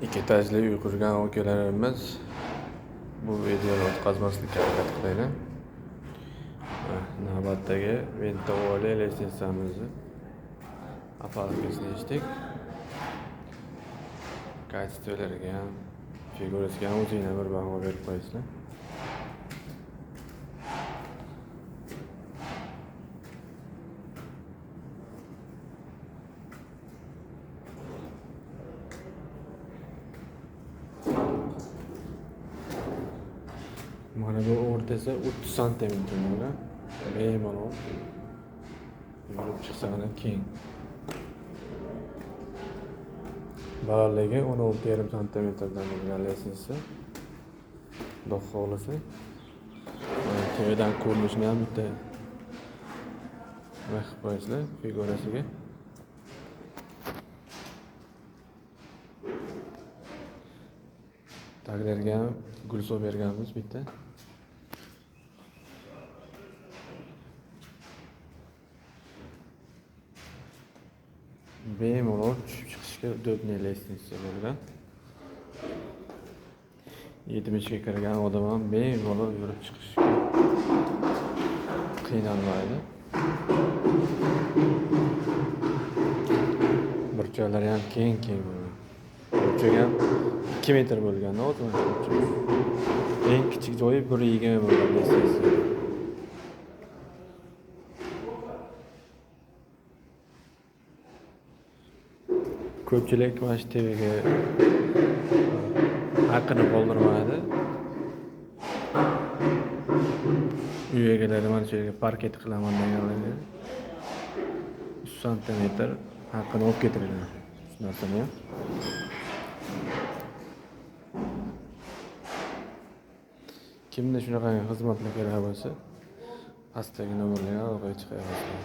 Ikki etajli uy qurgan akalarimiz bu videoni o'tkazmaslikka harakat qilaylik. Navbatdagi vintovoli lestnitsamizni apparatini eshitdik. Kачестволariga ham, figurasiga ham o'zingizlar bir baho berib qo'yasizlar. Mana bu o'rtasi 30 santimetr bo'lgan. Bemalol yurib chiqsa ham keng. Balandligi 16,5 santimetrdan bo'lgan lestnitsa. Xudo xohlasa. Tevadan ko'rinishini ham bitta vaqt qo'yasizlar figurasiga. Taglarga ham gul solib berganmiz bitta. Bemalol tushib chiqishga udobniy lestnitsa bo'lgan. 70 ga kirgan odam ham bemalol yurib chiqishga qiynalmaydi. Burchaklari ham keng bo'lgan. Burchak ham 2 metr bo'lgan, o'zim. Eng kichik joyi 1,20 bo'lgan lestnitsa. Ko'pchilik mana shu TVga haqini qoldirmaydi. Uy egalari mana shu yerga parket qilaman deganlarga 3 santimetr haqini olib ketirgan. Shu narsani ham. Kimda shunaqa xizmatlar kerak bo'lsa, pastdagi nomerlarga aloqaga chiqaverasizlar.